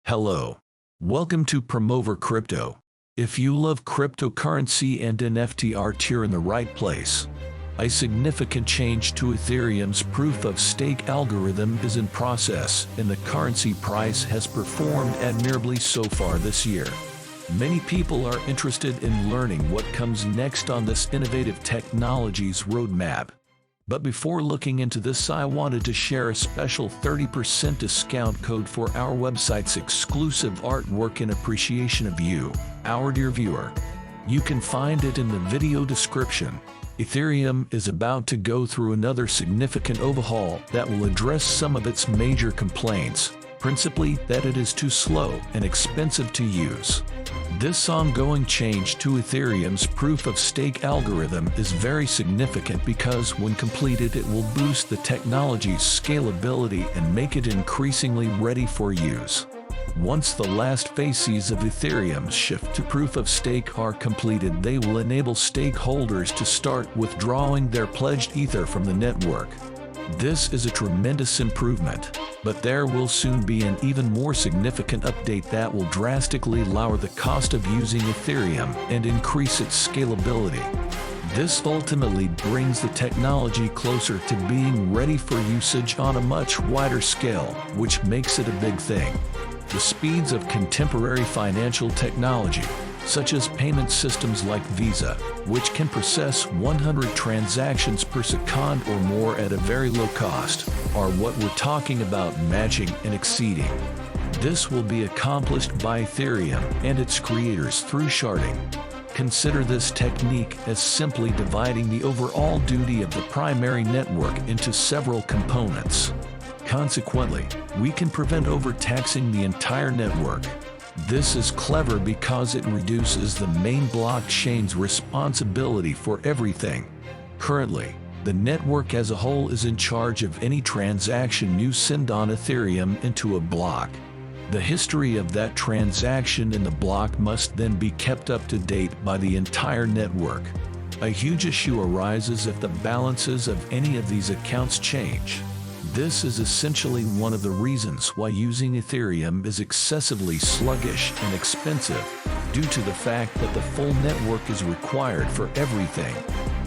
Hello. Welcome to Promover Crypto. If you love cryptocurrency and NFT, you're in the right place. A significant change to Ethereum's proof-of-stake algorithm is in process, and the currency price has performed admirably so far this year. Many people are interested in learning what comes next on this innovative technology's roadmap. But before looking into this, I wanted to share a special 30% discount code for our website's exclusive artwork in appreciation of you, our dear viewer. You can find it in the video description. Ethereum is about to go through another significant overhaul that will address some of its major complaints, principally that it is too slow and expensive to use. This ongoing change to Ethereum's proof-of-stake algorithm is very significant because when completed it will boost the technology's scalability and make it increasingly ready for use. Once the last phases of Ethereum's shift to proof-of-stake are completed, they will enable stakeholders to start withdrawing their pledged Ether from the network. This is a tremendous improvement, but there will soon be an even more significant update that will drastically lower the cost of using Ethereum and increase its scalability. This ultimately brings the technology closer to being ready for usage on a much wider scale, which makes it a big thing. The speeds of contemporary financial technology, such as payment systems like Visa, which can process 100 transactions per second or more at a very low cost, are what we're talking about matching and exceeding. This will be accomplished by Ethereum and its creators through sharding. Consider this technique as simply dividing the overall duty of the primary network into several components. Consequently, we can prevent overtaxing the entire network. This is clever because it reduces the main blockchain's responsibility for everything. Currently, the network as a whole is in charge of any transaction you send on Ethereum into a block. The history of that transaction in the block must then be kept up to date by the entire network. A huge issue arises if the balances of any of these accounts change. This is essentially one of the reasons why using Ethereum is excessively sluggish and expensive, due to the fact that the full network is required for everything.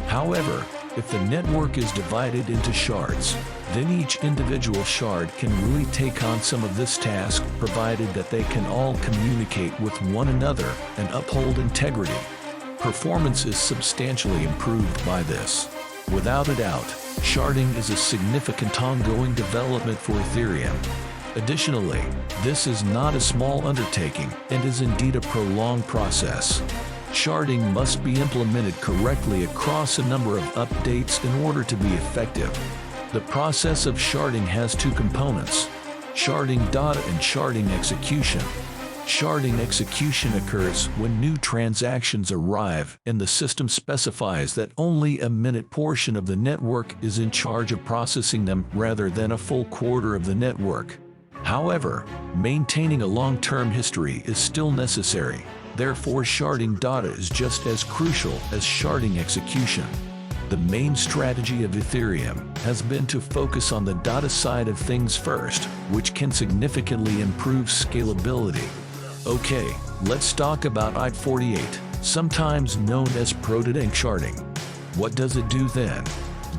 However, if the network is divided into shards, then each individual shard can really take on some of this task, provided that they can all communicate with one another and uphold integrity. Performance is substantially improved by this. Without a doubt, sharding is a significant ongoing development for Ethereum. Additionally, this is not a small undertaking and is indeed a prolonged process. Sharding must be implemented correctly across a number of updates in order to be effective. The process of sharding has two components: sharding data and sharding execution. Sharding execution occurs when new transactions arrive and the system specifies that only a minute portion of the network is in charge of processing them rather than a full quarter of the network. However, maintaining a long-term history is still necessary. Therefore, sharding data is just as crucial as sharding execution. The main strategy of Ethereum has been to focus on the data side of things first, which can significantly improve scalability. Okay, let's talk about I-48, sometimes known as proof-of-stake sharding. What does it do then?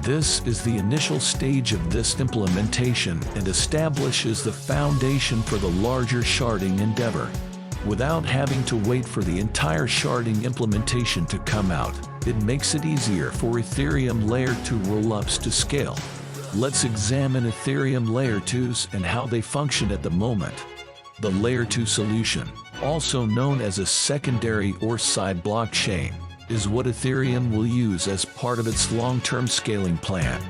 This is the initial stage of this implementation and establishes the foundation for the larger sharding endeavor. Without having to wait for the entire sharding implementation to come out, it makes it easier for Ethereum Layer 2 rollups to scale. Let's examine Ethereum Layer 2s and how they function at the moment. The Layer 2 solution, also known as a secondary or side blockchain, is what Ethereum will use as part of its long-term scaling plan.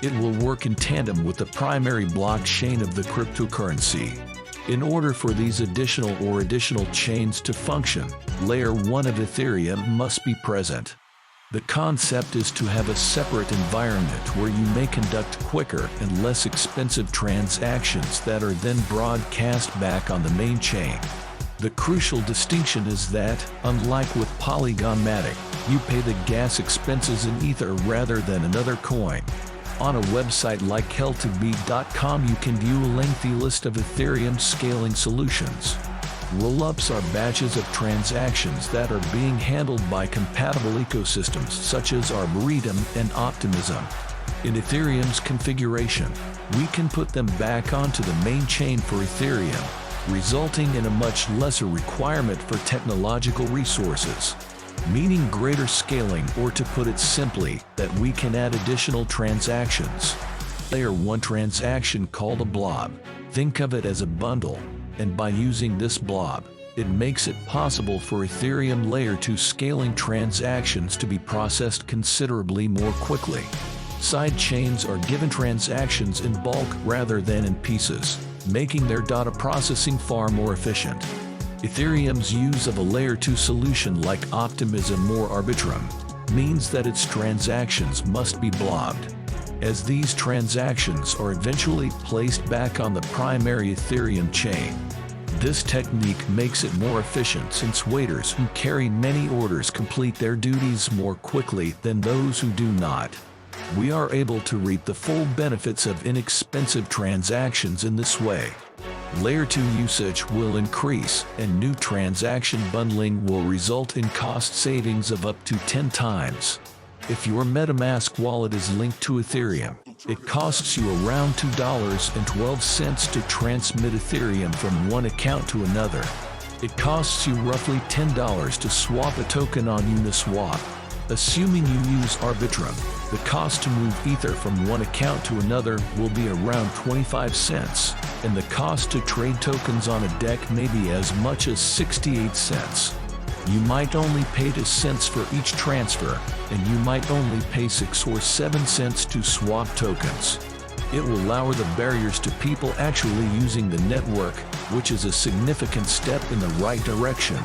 It will work in tandem with the primary blockchain of the cryptocurrency. In order for these additional chains to function, Layer 1 of Ethereum must be present. The concept is to have a separate environment where you may conduct quicker and less expensive transactions that are then broadcast back on the main chain. The crucial distinction is that, unlike with Polygon Matic, you pay the gas expenses in Ether rather than another coin. On a website like hell2beat.com, you can view a lengthy list of Ethereum scaling solutions. Rollups are batches of transactions that are being handled by compatible ecosystems such as Arboretum and Optimism. In Ethereum's configuration, we can put them back onto the main chain for Ethereum, resulting in a much lesser requirement for technological resources, meaning greater scaling, or to put it simply, that we can add additional transactions. Layer 1 transaction called a blob. Think of it as a bundle, and by using this blob, it makes it possible for Ethereum Layer 2 scaling transactions to be processed considerably more quickly. Side chains are given transactions in bulk rather than in pieces, making their data processing far more efficient. Ethereum's use of a Layer 2 solution like Optimism or Arbitrum means that its transactions must be blobbed, as these transactions are eventually placed back on the primary Ethereum chain. This technique makes it more efficient since waiters who carry many orders complete their duties more quickly than those who do not. We are able to reap the full benefits of inexpensive transactions in this way. Layer 2 usage will increase, and new transaction bundling will result in cost savings of up to 10 times. If your MetaMask wallet is linked to Ethereum, it costs you around $2.12 to transmit Ethereum from one account to another. It costs you roughly $10 to swap a token on Uniswap. Assuming you use Arbitrum, the cost to move Ether from one account to another will be around 25 cents, and the cost to trade tokens on a deck may be as much as 68 cents. You might only pay 2 cents for each transfer, and you might only pay 6 or 7 cents to swap tokens. It will lower the barriers to people actually using the network, which is a significant step in the right direction.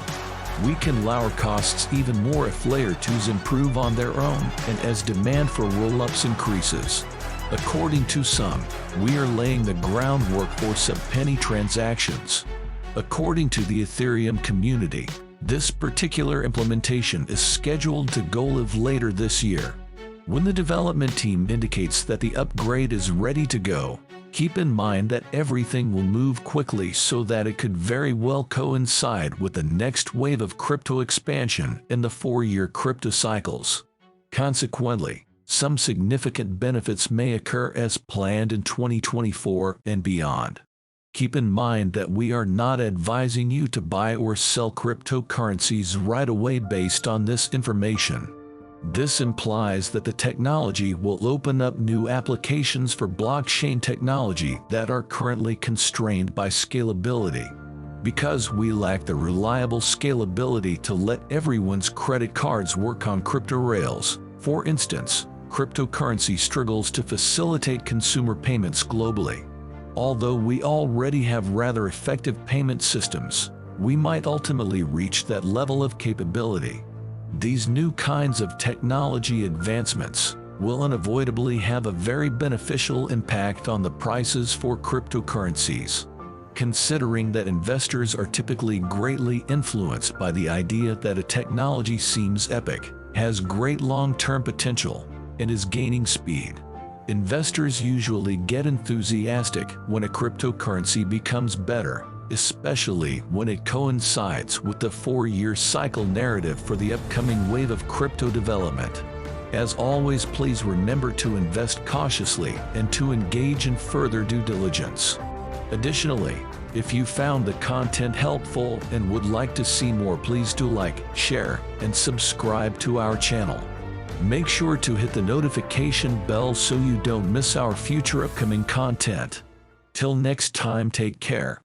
We can lower costs even more if Layer 2s improve on their own and as demand for rollups increases. According to some, we are laying the groundwork for sub-penny transactions. According to the Ethereum community, this particular implementation is scheduled to go live later this year. When the development team indicates that the upgrade is ready to go, keep in mind that everything will move quickly so that it could very well coincide with the next wave of crypto expansion in the 4-year crypto cycles. Consequently, some significant benefits may occur as planned in 2024 and beyond. Keep in mind that we are not advising you to buy or sell cryptocurrencies right away based on this information. This implies that the technology will open up new applications for blockchain technology that are currently constrained by scalability. Because we lack the reliable scalability to let everyone's credit cards work on crypto rails, for instance, cryptocurrency struggles to facilitate consumer payments globally. Although we already have rather effective payment systems, we might ultimately reach that level of capability. These new kinds of technology advancements will unavoidably have a very beneficial impact on the prices for cryptocurrencies. Considering that investors are typically greatly influenced by the idea that a technology seems epic, has great long-term potential, and is gaining speed, investors usually get enthusiastic when a cryptocurrency becomes better, especially when it coincides with the 4-year cycle narrative for the upcoming wave of crypto development. As always, please remember to invest cautiously and to engage in further due diligence. Additionally, if you found the content helpful and would like to see more, please do like, share, and subscribe to our channel. Make sure to hit the notification bell so you don't miss our future upcoming content. Till next time, take care.